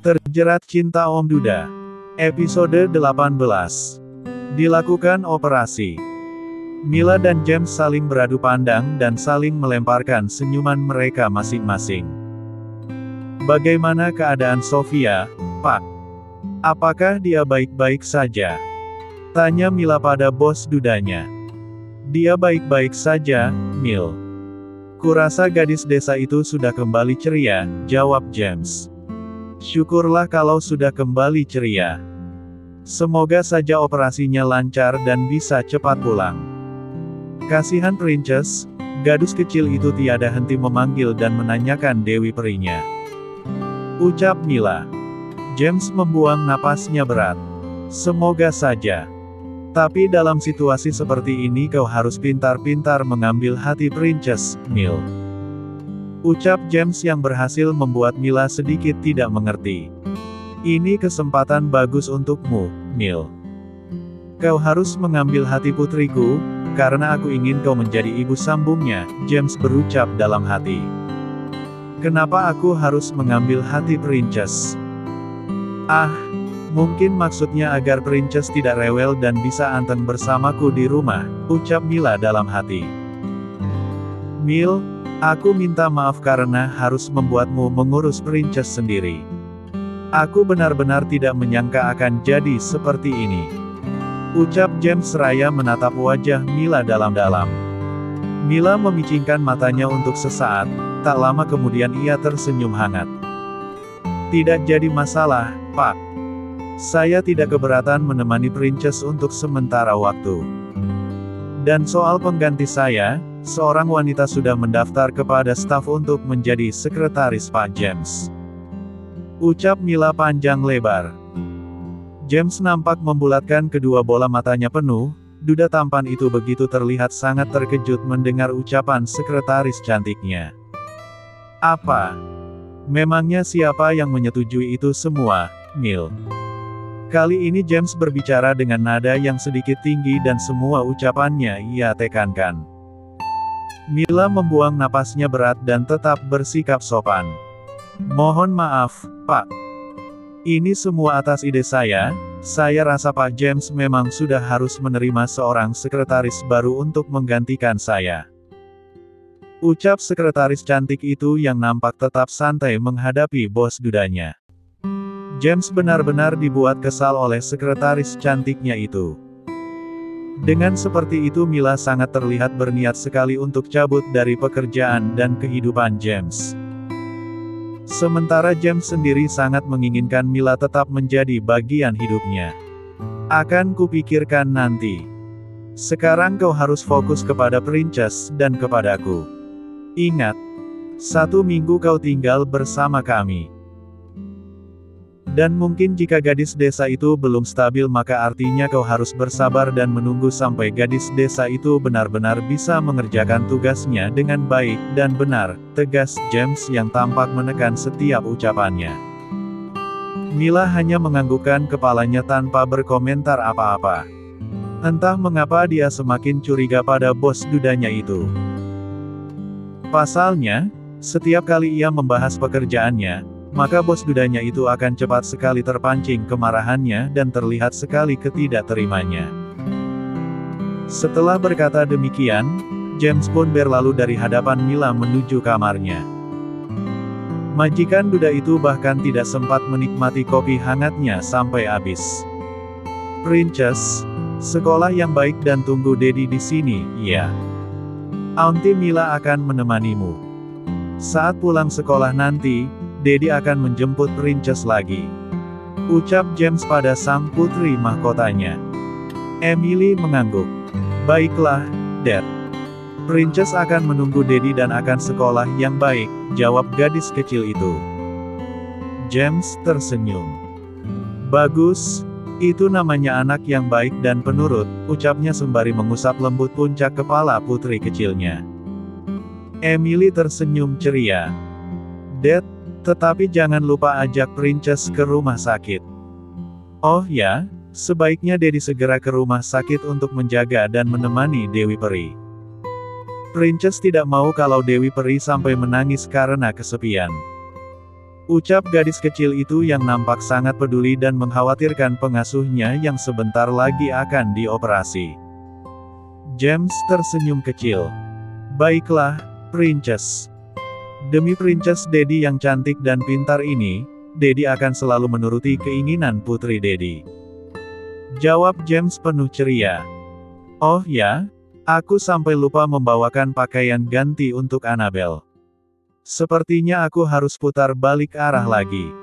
Terjerat Cinta Om Duda. Episode 18. Dilakukan operasi. Mila dan James saling beradu pandang dan saling melemparkan senyuman mereka masing-masing. Bagaimana keadaan Sofia, Pak? Apakah dia baik-baik saja? Tanya Mila pada bos dudanya. Dia baik-baik saja, Mil. Kurasa gadis desa itu sudah kembali ceria, jawab James. Syukurlah kalau sudah kembali ceria. Semoga saja operasinya lancar dan bisa cepat pulang. Kasihan Princess, gadis kecil itu tiada henti memanggil dan menanyakan Dewi Perinya. Ucap Mila. James membuang napasnya berat. Semoga saja. Tapi dalam situasi seperti ini kau harus pintar-pintar mengambil hati Princess, Mil. Ucap James yang berhasil membuat Mila sedikit tidak mengerti. Ini kesempatan bagus untukmu, Mil. Kau harus mengambil hati putriku, karena aku ingin kau menjadi ibu sambungnya, James berucap dalam hati. Kenapa aku harus mengambil hati Princess? Mungkin maksudnya agar Princess tidak rewel dan bisa anteng bersamaku di rumah, ucap Mila dalam hati. Mil, aku minta maaf karena harus membuatmu mengurus Princess sendiri. Aku benar-benar tidak menyangka akan jadi seperti ini. Ucap James seraya menatap wajah Mila dalam-dalam. Mila memicingkan matanya untuk sesaat, tak lama kemudian ia tersenyum hangat. Tidak jadi masalah, Pak. Saya tidak keberatan menemani Princess untuk sementara waktu. Dan soal pengganti saya, seorang wanita sudah mendaftar kepada staf untuk menjadi sekretaris Pak James. Ucap Mila panjang lebar. James nampak membulatkan kedua bola matanya penuh, duda tampan itu begitu terlihat sangat terkejut mendengar ucapan sekretaris cantiknya. Apa? Memangnya siapa yang menyetujui itu semua, Mil? Kali ini James berbicara dengan nada yang sedikit tinggi dan semua ucapannya ia tekankan. Mila membuang napasnya berat dan tetap bersikap sopan. Mohon maaf, Pak. Ini semua atas ide saya rasa Pak James memang sudah harus menerima seorang sekretaris baru untuk menggantikan saya. Ucap sekretaris cantik itu yang nampak tetap santai menghadapi bos dudanya. James benar-benar dibuat kesal oleh sekretaris cantiknya itu. Dengan seperti itu Mila sangat terlihat berniat sekali untuk cabut dari pekerjaan dan kehidupan James. Sementara James sendiri sangat menginginkan Mila tetap menjadi bagian hidupnya. Akan kupikirkan nanti. Sekarang kau harus fokus kepada Princess dan kepadaku. Ingat, 1 minggu kau tinggal bersama kami. Dan mungkin jika gadis desa itu belum stabil maka artinya kau harus bersabar dan menunggu sampai gadis desa itu benar-benar bisa mengerjakan tugasnya dengan baik dan benar, tegas James yang tampak menekan setiap ucapannya. Mila hanya menganggukkan kepalanya tanpa berkomentar apa-apa. Entah mengapa dia semakin curiga pada bos dudanya itu. Pasalnya, setiap kali ia membahas pekerjaannya, maka bos dudanya itu akan cepat sekali terpancing kemarahannya dan terlihat sekali ketidakterimanya. Setelah berkata demikian, James pun berlalu dari hadapan Mila menuju kamarnya. Majikan duda itu bahkan tidak sempat menikmati kopi hangatnya sampai habis. Princess, sekolah yang baik dan tunggu Dedi di sini, ya. Auntie Mila akan menemanimu. Saat pulang sekolah nanti, Dedi akan menjemput Princess lagi. Ucap James pada sang putri mahkotanya. Emily mengangguk. Baiklah, Dad. Princess akan menunggu Dedi dan akan sekolah yang baik, jawab gadis kecil itu. James tersenyum. Bagus, itu namanya anak yang baik dan penurut, ucapnya sembari mengusap lembut puncak kepala putri kecilnya. Emily tersenyum ceria. Dad, tetapi jangan lupa ajak Princess ke rumah sakit. Oh ya, sebaiknya Dedi segera ke rumah sakit untuk menjaga dan menemani Dewi Peri. Princess tidak mau kalau Dewi Peri sampai menangis karena kesepian. Ucap gadis kecil itu yang nampak sangat peduli dan mengkhawatirkan pengasuhnya yang sebentar lagi akan dioperasi. James tersenyum kecil. Baiklah, Princess. Demi Princess Daddy yang cantik dan pintar ini, Daddy akan selalu menuruti keinginan putri Daddy. Jawab James penuh ceria. Oh ya, aku sampai lupa membawakan pakaian ganti untuk Annabelle. Sepertinya aku harus putar balik arah lagi.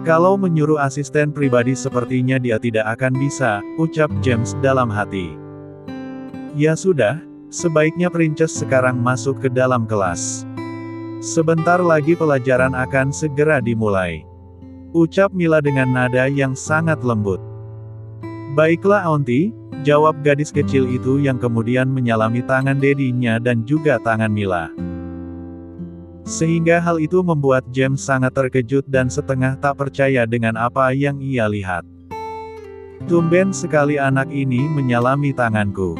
Kalau menyuruh asisten pribadi sepertinya dia tidak akan bisa, ucap James dalam hati. Ya sudah, sebaiknya Princess sekarang masuk ke dalam kelas. Sebentar lagi pelajaran akan segera dimulai. Ucap Mila dengan nada yang sangat lembut. Baiklah Auntie, jawab gadis kecil itu yang kemudian menyalami tangan dedinya dan juga tangan Mila. Sehingga hal itu membuat James sangat terkejut dan setengah tak percaya dengan apa yang ia lihat. Tumben sekali anak ini menyalami tanganku.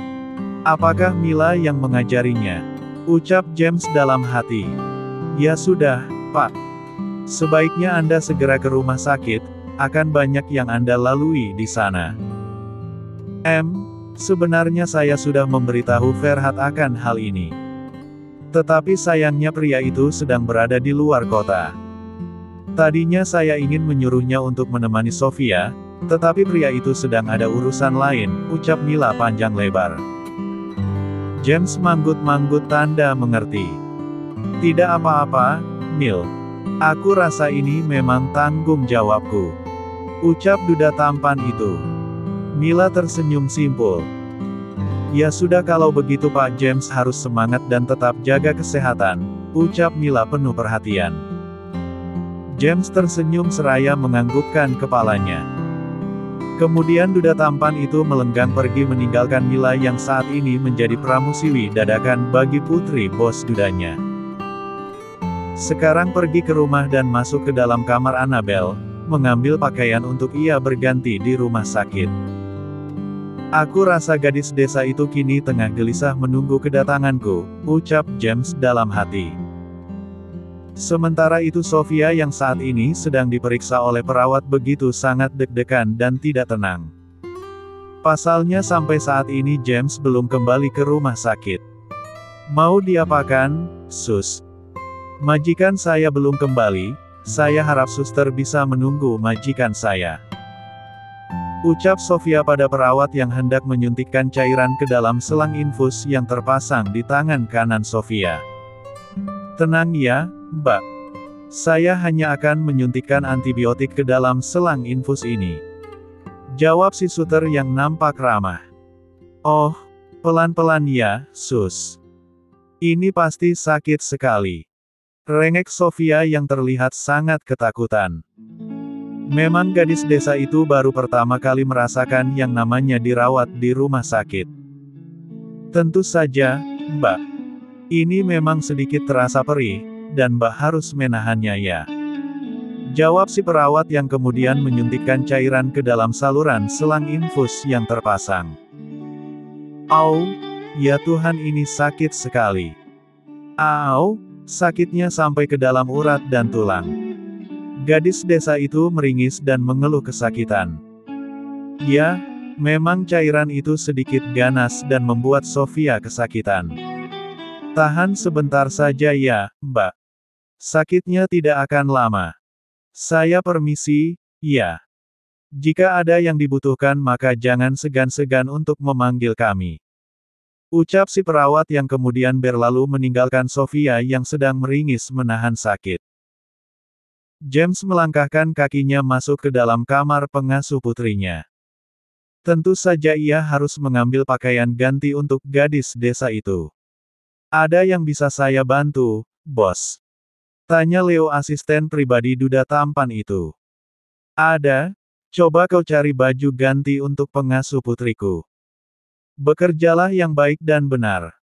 Apakah Mila yang mengajarinya? Ucap James dalam hati. Ya sudah, Pak. Sebaiknya Anda segera ke rumah sakit, akan banyak yang Anda lalui di sana. Sebenarnya saya sudah memberitahu Ferhat akan hal ini. Tetapi sayangnya pria itu sedang berada di luar kota. Tadinya saya ingin menyuruhnya untuk menemani Sofia, tetapi pria itu sedang ada urusan lain, ucap Mila panjang lebar. James manggut-manggut tanda mengerti. Tidak apa-apa, Mil. Aku rasa ini memang tanggung jawabku. Ucap duda tampan itu. Mila tersenyum simpul. Ya sudah kalau begitu Pak James harus semangat dan tetap jaga kesehatan, ucap Mila penuh perhatian. James tersenyum seraya menganggukkan kepalanya. Kemudian duda tampan itu melenggang pergi meninggalkan Mila yang saat ini menjadi pramusiwi dadakan bagi putri bos dudanya. Sekarang pergi ke rumah dan masuk ke dalam kamar Annabelle, mengambil pakaian untuk ia berganti di rumah sakit. Aku rasa gadis desa itu kini tengah gelisah menunggu kedatanganku, ucap James dalam hati. Sementara itu Sofia yang saat ini sedang diperiksa oleh perawat begitu sangat deg-degan dan tidak tenang. Pasalnya sampai saat ini James belum kembali ke rumah sakit. Mau diapakan, Sus? Majikan saya belum kembali, saya harap suster bisa menunggu majikan saya. Ucap Sofia pada perawat yang hendak menyuntikkan cairan ke dalam selang infus yang terpasang di tangan kanan Sofia. Tenang ya, Mbak. Saya hanya akan menyuntikkan antibiotik ke dalam selang infus ini. Jawab si suster yang nampak ramah. Oh, pelan-pelan ya, Sus. Ini pasti sakit sekali. Rengek Sofia yang terlihat sangat ketakutan. Memang gadis desa itu baru pertama kali merasakan yang namanya dirawat di rumah sakit. Tentu saja, Mbak. Ini memang sedikit terasa perih, dan Mbak harus menahannya ya. Jawab si perawat yang kemudian menyuntikkan cairan ke dalam saluran selang infus yang terpasang. Au, ya Tuhan ini sakit sekali. Au, sakitnya sampai ke dalam urat dan tulang. Gadis desa itu meringis dan mengeluh kesakitan. Ya, memang cairan itu sedikit ganas dan membuat Sofia kesakitan. Tahan sebentar saja ya, Mbak. Sakitnya tidak akan lama. Saya permisi, ya. Jika ada yang dibutuhkan maka jangan segan-segan untuk memanggil kami. Ucap si perawat yang kemudian berlalu meninggalkan Sofia yang sedang meringis menahan sakit. James melangkahkan kakinya masuk ke dalam kamar pengasuh putrinya. Tentu saja ia harus mengambil pakaian ganti untuk gadis desa itu. Ada yang bisa saya bantu, bos? Tanya Leo asisten pribadi duda tampan itu. Ada, coba kau cari baju ganti untuk pengasuh putriku. Bekerjalah yang baik dan benar.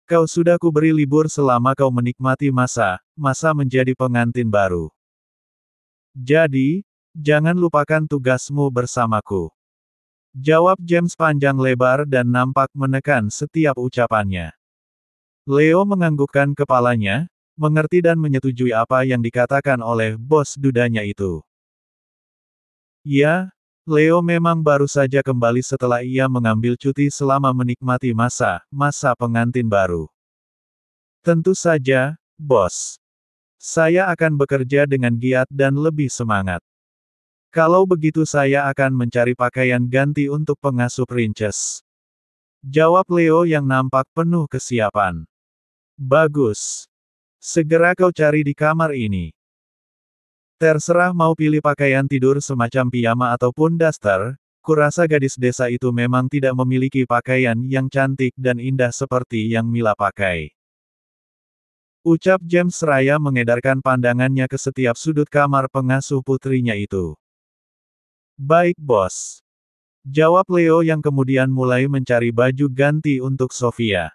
Kau sudah kuberi libur selama kau menikmati masa menjadi pengantin baru. Jadi, jangan lupakan tugasmu bersamaku. Jawab James panjang lebar dan nampak menekan setiap ucapannya. Leo menganggukkan kepalanya, mengerti dan menyetujui apa yang dikatakan oleh bos dudanya itu. Ya, Leo memang baru saja kembali setelah ia mengambil cuti selama menikmati masa pengantin baru. Tentu saja, bos. Saya akan bekerja dengan giat dan lebih semangat. Kalau begitu saya akan mencari pakaian ganti untuk pengasuh Princess. Jawab Leo yang nampak penuh kesiapan. Bagus. Segera kau cari di kamar ini. Terserah mau pilih pakaian tidur semacam piyama ataupun daster, kurasa gadis desa itu memang tidak memiliki pakaian yang cantik dan indah seperti yang Mila pakai. Ucap James seraya mengedarkan pandangannya ke setiap sudut kamar pengasuh putrinya itu. Baik bos. Jawab Leo yang kemudian mulai mencari baju ganti untuk Sofia.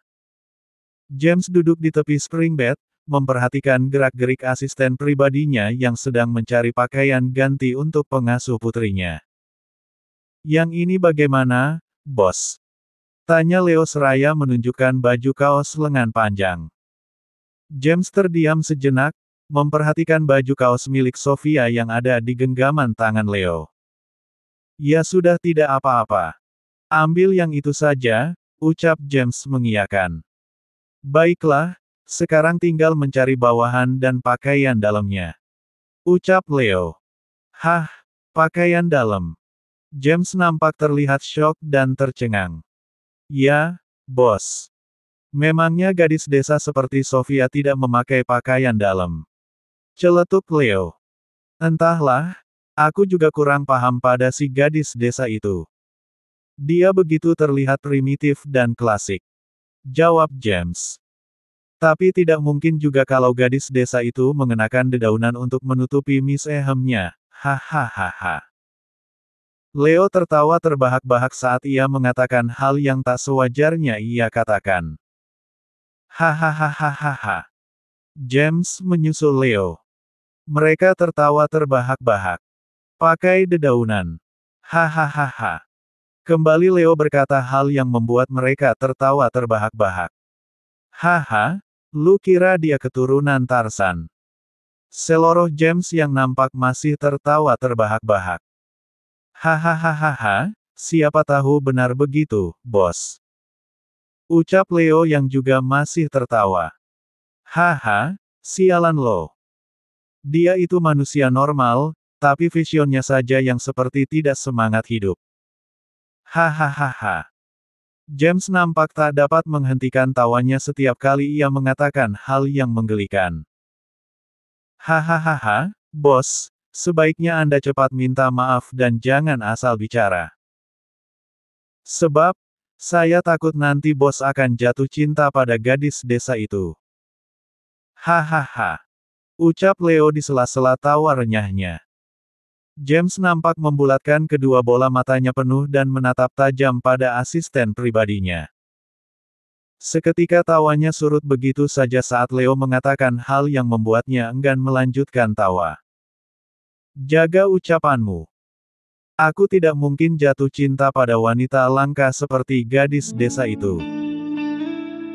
James duduk di tepi spring bed, memperhatikan gerak-gerik asisten pribadinya yang sedang mencari pakaian ganti untuk pengasuh putrinya. Yang ini bagaimana, bos? Tanya Leo seraya menunjukkan baju kaos lengan panjang. James terdiam sejenak, memperhatikan baju kaos milik Sofia yang ada di genggaman tangan Leo. Ya sudah tidak apa-apa. Ambil yang itu saja, ucap James mengiyakan. Baiklah, sekarang tinggal mencari bawahan dan pakaian dalamnya. Ucap Leo. Hah, pakaian dalam. James nampak terlihat syok dan tercengang. Ya, bos. Memangnya gadis desa seperti Sofia tidak memakai pakaian dalam? Celetuk Leo. Entahlah, aku juga kurang paham pada si gadis desa itu. Dia begitu terlihat primitif dan klasik. Jawab James. Tapi tidak mungkin juga kalau gadis desa itu mengenakan dedaunan untuk menutupi Miss Ehemnya. Hahaha. Leo tertawa terbahak-bahak saat ia mengatakan hal yang tak sewajarnya ia katakan. Hahaha. James menyusul Leo. Mereka tertawa terbahak-bahak. Pakai dedaunan. Hahaha. Kembali Leo berkata hal yang membuat mereka tertawa terbahak-bahak. Haha. Lu kira dia keturunan Tarzan? Seloroh James yang nampak masih tertawa terbahak-bahak. Hahaha, siapa tahu benar begitu, bos. Ucap Leo yang juga masih tertawa. Haha, sialan lo. Dia itu manusia normal, tapi visionnya saja yang seperti tidak semangat hidup. Hahaha. James nampak tak dapat menghentikan tawanya setiap kali ia mengatakan hal yang menggelikan. Hahaha, bos, sebaiknya Anda cepat minta maaf dan jangan asal bicara. Sebab, saya takut nanti bos akan jatuh cinta pada gadis desa itu. Hahaha. Ucap Leo di sela-sela tawa renyahnya. James nampak membulatkan kedua bola matanya penuh dan menatap tajam pada asisten pribadinya. Seketika tawanya surut begitu saja saat Leo mengatakan hal yang membuatnya enggan melanjutkan tawa. Jaga ucapanmu. Aku tidak mungkin jatuh cinta pada wanita langka seperti gadis desa itu.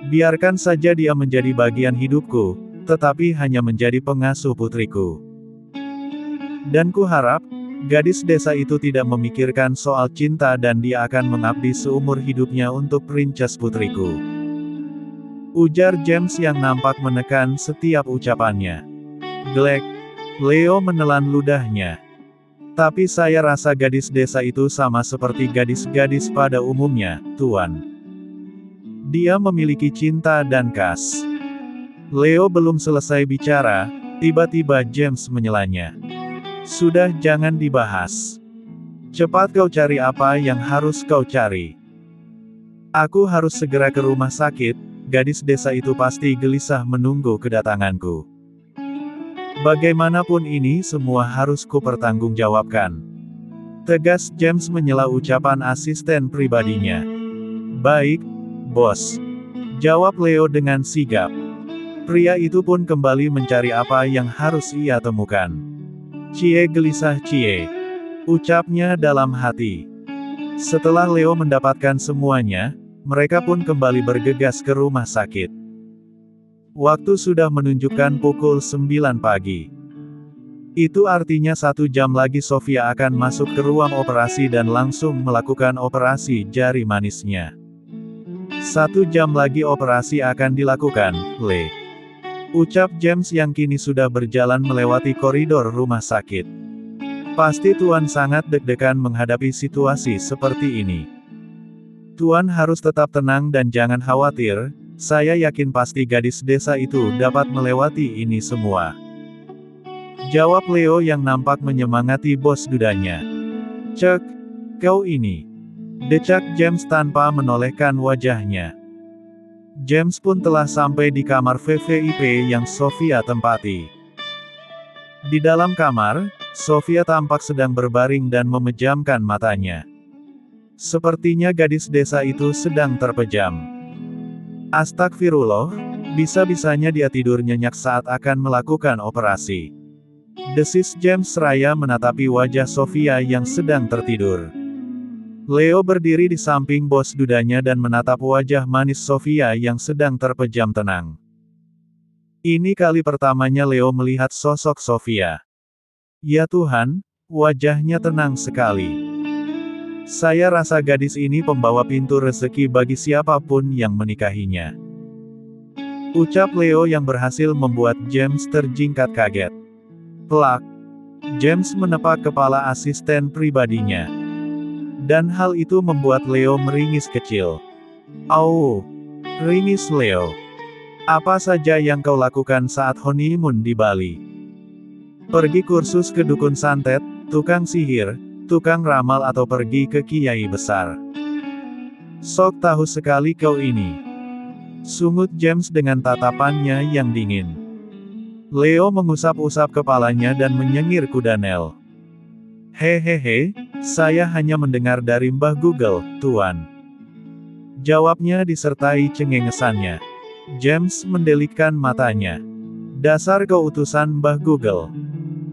Biarkan saja dia menjadi bagian hidupku, tetapi hanya menjadi pengasuh putriku. Dan ku harap, gadis desa itu tidak memikirkan soal cinta dan dia akan mengabdi seumur hidupnya untuk Princess putriku. Ujar James yang nampak menekan setiap ucapannya. Glek. Leo menelan ludahnya. Tapi saya rasa gadis desa itu sama seperti gadis-gadis pada umumnya, Tuan. Dia memiliki cinta dan kas. Leo belum selesai bicara, tiba-tiba James menyelanya. Sudah jangan dibahas. Cepat kau cari apa yang harus kau cari. Aku harus segera ke rumah sakit, gadis desa itu pasti gelisah menunggu kedatanganku. Bagaimanapun ini semua harus kupertanggungjawabkan. Tegas James menyela ucapan asisten pribadinya. Baik, bos. Jawab Leo dengan sigap. Pria itu pun kembali mencari apa yang harus ia temukan. Cie gelisah cie. Ucapnya dalam hati. Setelah Leo mendapatkan semuanya, mereka pun kembali bergegas ke rumah sakit. Waktu sudah menunjukkan pukul 9 pagi. Itu artinya 1 jam lagi Sofia akan masuk ke ruang operasi dan langsung melakukan operasi jari manisnya. 1 jam lagi operasi akan dilakukan, Le. Ucap James yang kini sudah berjalan melewati koridor rumah sakit. Pasti Tuan sangat deg-degan menghadapi situasi seperti ini. Tuan harus tetap tenang dan jangan khawatir, saya yakin pasti gadis desa itu dapat melewati ini semua. Jawab Leo yang nampak menyemangati bos dudanya. Cek, kau ini. Decak James tanpa menolehkan wajahnya. James pun telah sampai di kamar VVIP yang Sofia tempati. Di dalam kamar, Sofia tampak sedang berbaring dan memejamkan matanya. Sepertinya gadis desa itu sedang terpejam. Astagfirullah, bisa-bisanya dia tidur nyenyak saat akan melakukan operasi. Desis James seraya menatapi wajah Sofia yang sedang tertidur. Leo berdiri di samping bos dudanya dan menatap wajah manis Sofia yang sedang terpejam tenang. Ini kali pertamanya Leo melihat sosok Sofia. Ya Tuhan, wajahnya tenang sekali. Saya rasa gadis ini pembawa pintu rezeki bagi siapapun yang menikahinya. Ucap Leo yang berhasil membuat James terjingkat kaget. Plak. James menepak kepala asisten pribadinya. Dan hal itu membuat Leo meringis kecil. Au! Ringis Leo. Apa saja yang kau lakukan saat honeymoon di Bali? Pergi kursus ke dukun santet, tukang sihir, tukang ramal atau pergi ke kiai besar? Sok tahu sekali kau ini. Sungut James dengan tatapannya yang dingin. Leo mengusap-usap kepalanya dan menyengir kuda Nel. Hehehe, saya hanya mendengar dari Mbah Google, Tuan. Jawabnya disertai cengengesannya. James mendelikkan matanya. Dasar kau utusan Mbah Google.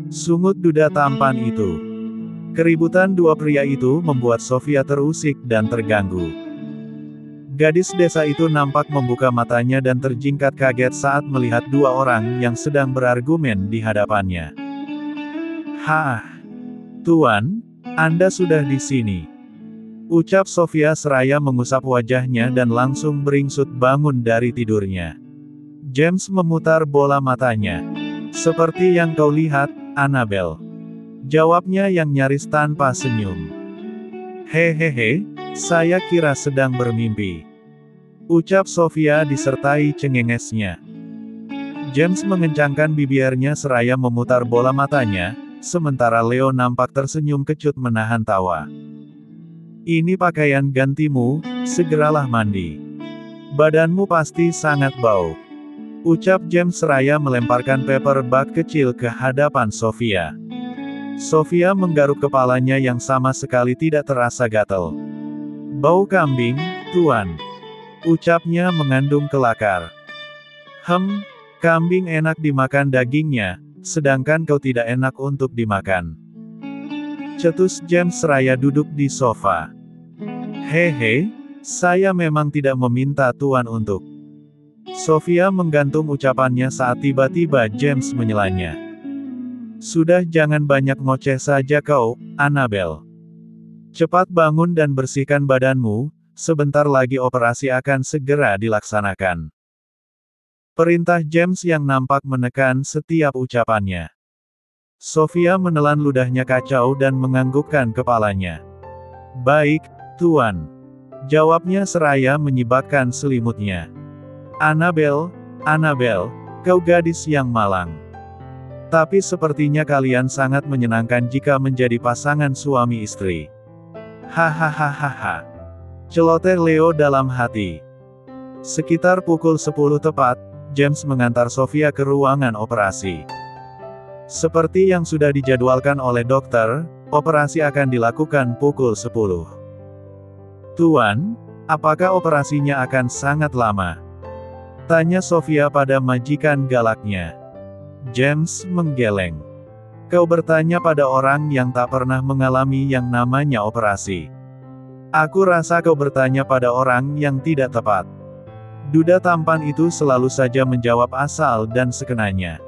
Sungut duda tampan itu. Keributan dua pria itu membuat Sofia terusik dan terganggu. Gadis desa itu nampak membuka matanya dan terjingkat kaget saat melihat dua orang yang sedang berargumen di hadapannya. Hah! Tuan, Anda sudah di sini. Ucap Sofia seraya mengusap wajahnya dan langsung beringsut bangun dari tidurnya. James memutar bola matanya. Seperti yang kau lihat, Annabel. Jawabnya yang nyaris tanpa senyum. Hehehe, saya kira sedang bermimpi. Ucap Sofia disertai cengengesnya. James mengencangkan bibirnya seraya memutar bola matanya, sementara Leo nampak tersenyum kecut menahan tawa. Ini pakaian gantimu, segeralah mandi. Badanmu pasti sangat bau. Ucap James seraya melemparkan paper bag kecil ke hadapan Sofia. Sofia menggaruk kepalanya yang sama sekali tidak terasa gatal. Bau kambing, Tuan. Ucapnya mengandung kelakar. Kambing enak dimakan dagingnya, sedangkan kau tidak enak untuk dimakan. Cetus James seraya duduk di sofa. Hehe, saya memang tidak meminta Tuan untuk. Sofia menggantung ucapannya saat tiba-tiba James menyelanya. Sudah jangan banyak ngoceh saja kau, Annabel. Cepat bangun dan bersihkan badanmu, sebentar lagi operasi akan segera dilaksanakan. Perintah James yang nampak menekan setiap ucapannya. Sofia menelan ludahnya kacau dan menganggukkan kepalanya. Baik, Tuan. Jawabnya seraya menyibakkan selimutnya. Annabel, kau gadis yang malang. Tapi sepertinya kalian sangat menyenangkan jika menjadi pasangan suami istri. Hahaha. Celoteh Leo dalam hati. Sekitar pukul 10 tepat, James mengantar Sofia ke ruangan operasi. Seperti yang sudah dijadwalkan oleh dokter, operasi akan dilakukan pukul 10. Tuan, apakah operasinya akan sangat lama? Tanya Sofia pada majikan galaknya. James menggeleng. Kau bertanya pada orang yang tak pernah mengalami yang namanya operasi. Aku rasa kau bertanya pada orang yang tidak tepat. Duda tampan itu selalu saja menjawab asal dan sekenanya.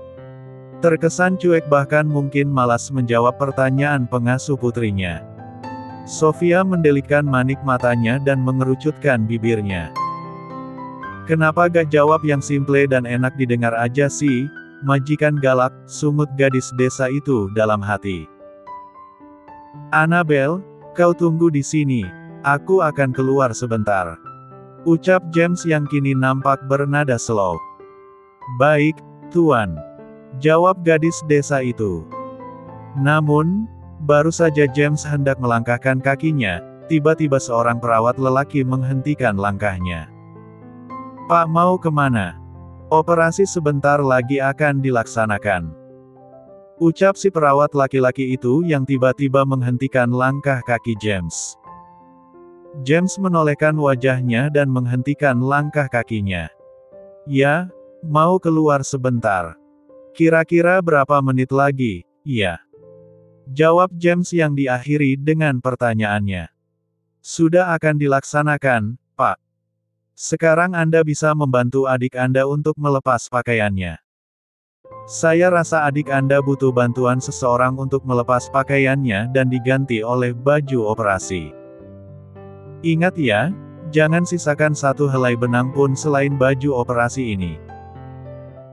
Terkesan cuek bahkan mungkin malas menjawab pertanyaan pengasuh putrinya. Sofia mendelikkan manik matanya dan mengerucutkan bibirnya. Kenapa gak jawab yang simple dan enak didengar aja sih, majikan galak, sungut gadis desa itu dalam hati. Annabel, kau tunggu di sini, aku akan keluar sebentar. Ucap James yang kini nampak bernada slow. Baik, Tuan. Jawab gadis desa itu. Namun, baru saja James hendak melangkahkan kakinya, tiba-tiba seorang perawat lelaki menghentikan langkahnya. Pak mau kemana? Operasi sebentar lagi akan dilaksanakan. Ucap si perawat laki-laki itu yang tiba-tiba menghentikan langkah kaki James. James menolehkan wajahnya dan menghentikan langkah kakinya. Ya, mau keluar sebentar. Kira-kira berapa menit lagi? Ya. Jawab James yang diakhiri dengan pertanyaannya. Sudah akan dilaksanakan, Pak. Sekarang Anda bisa membantu adik Anda untuk melepas pakaiannya. Saya rasa adik Anda butuh bantuan seseorang untuk melepas pakaiannya dan diganti oleh baju operasi. Ingat ya, jangan sisakan satu helai benang pun selain baju operasi ini.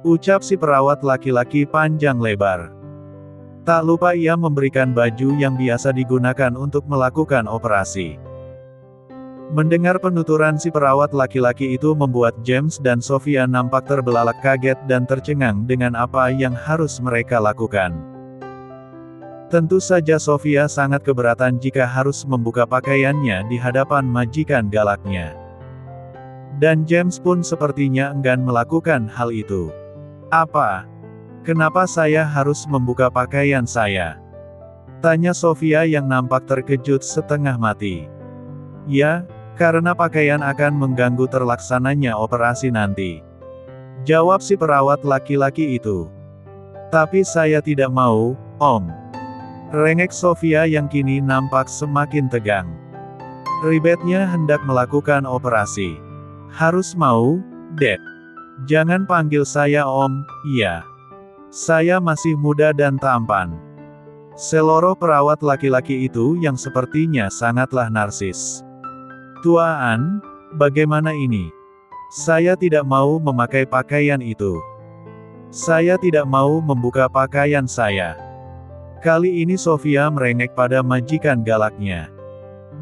Ucap si perawat laki-laki panjang lebar. Tak lupa ia memberikan baju yang biasa digunakan untuk melakukan operasi. Mendengar penuturan si perawat laki-laki itu membuat James dan Sofia nampak terbelalak kaget dan tercengang dengan apa yang harus mereka lakukan. Tentu saja Sofia sangat keberatan jika harus membuka pakaiannya di hadapan majikan galaknya. Dan James pun sepertinya enggan melakukan hal itu. Apa? Kenapa saya harus membuka pakaian saya? Tanya Sofia yang nampak terkejut setengah mati. Ya, karena pakaian akan mengganggu terlaksananya operasi nanti. Jawab si perawat laki-laki itu. Tapi saya tidak mau, Om. Rengek Sofia yang kini nampak semakin tegang. Ribetnya hendak melakukan operasi. Harus mau, Dek. Jangan panggil saya Om, iya. Saya masih muda dan tampan. Seloroh perawat laki-laki itu yang sepertinya sangatlah narsis. Tuan, bagaimana ini? Saya tidak mau memakai pakaian itu. Saya tidak mau membuka pakaian saya. Kali ini Sofia merengek pada majikan galaknya.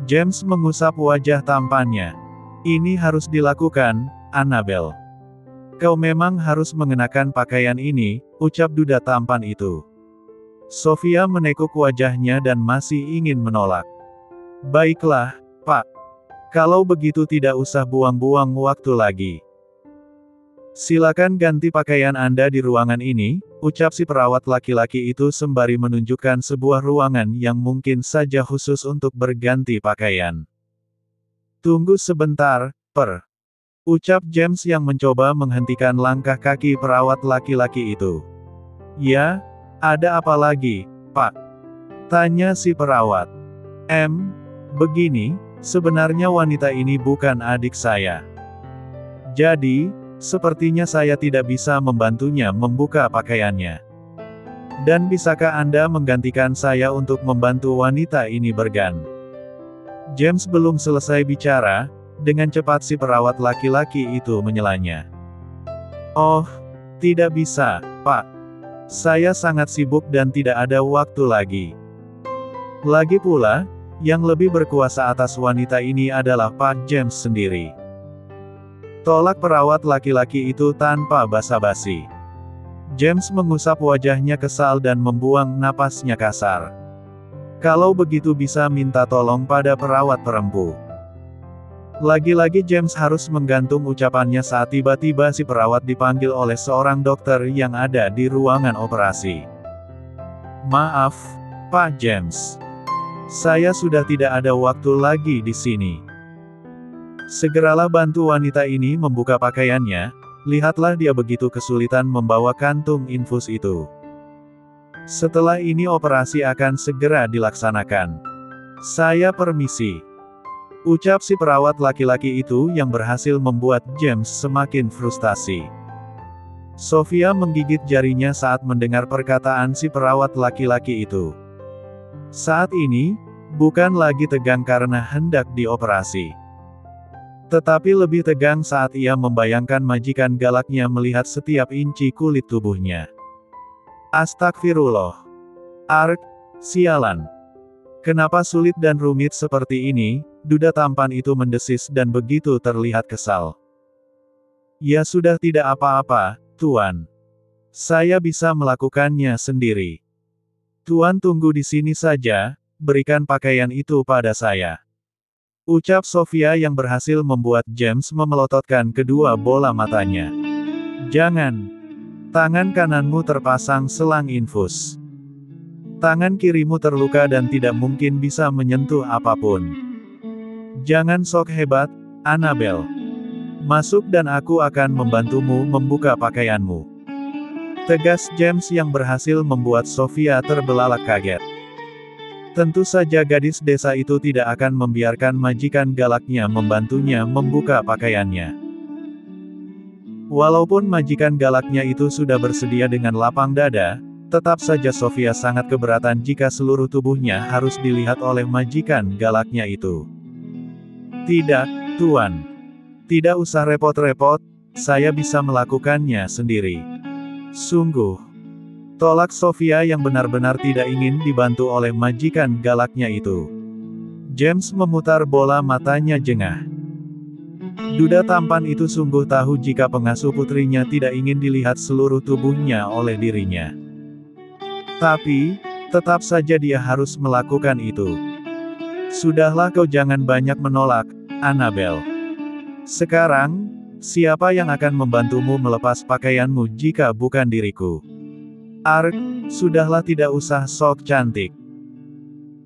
James mengusap wajah tampannya. Ini harus dilakukan, Annabel. Kau memang harus mengenakan pakaian ini, ucap duda tampan itu. Sofia menekuk wajahnya dan masih ingin menolak. Baiklah, Pak. Kalau begitu tidak usah buang-buang waktu lagi. Silakan ganti pakaian Anda di ruangan ini, ucap si perawat laki-laki itu sembari menunjukkan sebuah ruangan yang mungkin saja khusus untuk berganti pakaian. Tunggu sebentar, Per. Ucap James yang mencoba menghentikan langkah kaki perawat laki-laki itu. Ya, ada apa lagi, Pak? Tanya si perawat. Begini. Sebenarnya wanita ini bukan adik saya. Jadi, sepertinya saya tidak bisa membantunya membuka pakaiannya. Dan bisakah Anda menggantikan saya untuk membantu wanita ini bergan? James belum selesai bicara, dengan cepat si perawat laki-laki itu menyelanya. Oh, tidak bisa, Pak. Saya sangat sibuk dan tidak ada waktu lagi. Lagi pula, yang lebih berkuasa atas wanita ini adalah Pak James sendiri. Tolak perawat laki-laki itu tanpa basa-basi. James mengusap wajahnya kesal dan membuang napasnya kasar. Kalau begitu bisa minta tolong pada perawat perempu. Lagi-lagi James harus menggantung ucapannya saat tiba-tiba si perawat dipanggil oleh seorang dokter yang ada di ruangan operasi. Maaf, Pak James. Saya sudah tidak ada waktu lagi di sini. Segeralah bantu wanita ini membuka pakaiannya, lihatlah dia begitu kesulitan membawa kantung infus itu. Setelah ini operasi akan segera dilaksanakan. Saya permisi. Ucap si perawat laki-laki itu yang berhasil membuat James semakin frustasi. Sofia menggigit jarinya saat mendengar perkataan si perawat laki-laki itu. Saat ini, bukan lagi tegang karena hendak dioperasi. Tetapi lebih tegang saat ia membayangkan majikan galaknya melihat setiap inci kulit tubuhnya. Astagfirullah. Ark, sialan. Kenapa sulit dan rumit seperti ini? Duda tampan itu mendesis dan begitu terlihat kesal. Ya sudah tidak apa-apa, Tuan. Saya bisa melakukannya sendiri. Tuan tunggu di sini saja, berikan pakaian itu pada saya. Ucap Sofia yang berhasil membuat James memelototkan kedua bola matanya. Jangan. Tangan kananmu terpasang selang infus. Tangan kirimu terluka dan tidak mungkin bisa menyentuh apapun. Jangan sok hebat, Annabel. Masuk dan aku akan membantumu membuka pakaianmu. Tegas James yang berhasil membuat Sofia terbelalak kaget. Tentu saja gadis desa itu tidak akan membiarkan majikan galaknya membantunya membuka pakaiannya. Walaupun majikan galaknya itu sudah bersedia dengan lapang dada, tetap saja Sofia sangat keberatan jika seluruh tubuhnya harus dilihat oleh majikan galaknya itu. Tidak, Tuan. Tidak usah repot-repot, saya bisa melakukannya sendiri. Sungguh. Tolak Sofia yang benar-benar tidak ingin dibantu oleh majikan galaknya itu. James memutar bola matanya jengah. Duda tampan itu sungguh tahu jika pengasuh putrinya tidak ingin dilihat seluruh tubuhnya oleh dirinya. Tapi, tetap saja dia harus melakukan itu. Sudahlah kau jangan banyak menolak, Annabel. Sekarang, siapa yang akan membantumu melepas pakaianmu jika bukan diriku? Ark, sudahlah tidak usah sok cantik.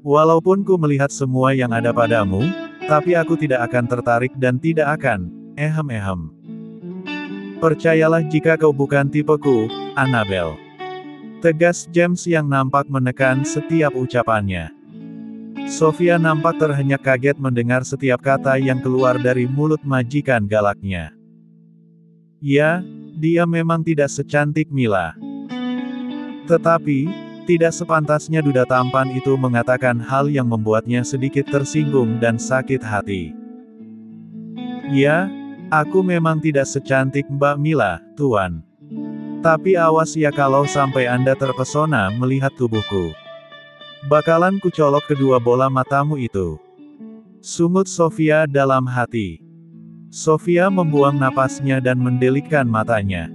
Walaupun ku melihat semua yang ada padamu, tapi aku tidak akan tertarik dan tidak akan, ehem. Percayalah jika kau bukan tipeku, Annabel. Tegas James yang nampak menekan setiap ucapannya. Sofia nampak terhenyak kaget mendengar setiap kata yang keluar dari mulut majikan galaknya. Ya, dia memang tidak secantik Mila. Tetapi, tidak sepantasnya duda tampan itu mengatakan hal yang membuatnya sedikit tersinggung dan sakit hati. Ya, aku memang tidak secantik Mbak Mila, Tuan. Tapi awas ya kalau sampai Anda terpesona melihat tubuhku. Bakalan kucolok kedua bola matamu itu. Sungut Sofia dalam hati. Sofia membuang napasnya dan mendelikkan matanya.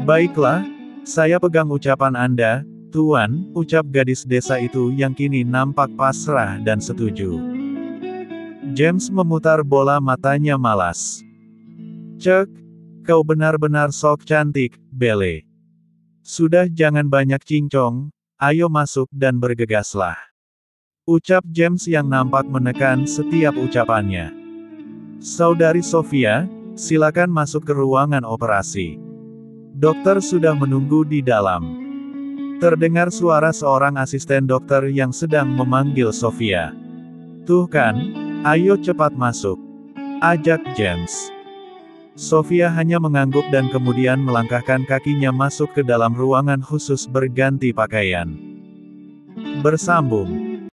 Baiklah, saya pegang ucapan Anda, Tuan, ucap gadis desa itu yang kini nampak pasrah dan setuju. James memutar bola matanya malas. Cek. Kau benar-benar sok cantik, Belle. Sudah jangan banyak cincong, ayo masuk dan bergegaslah. Ucap James yang nampak menekan setiap ucapannya. Saudari Sofia, silakan masuk ke ruangan operasi. Dokter sudah menunggu di dalam. Terdengar suara seorang asisten dokter yang sedang memanggil Sofia. Tuh kan, ayo cepat masuk. Ajak James. Sofia hanya mengangguk dan kemudian melangkahkan kakinya masuk ke dalam ruangan khusus berganti pakaian. Bersambung.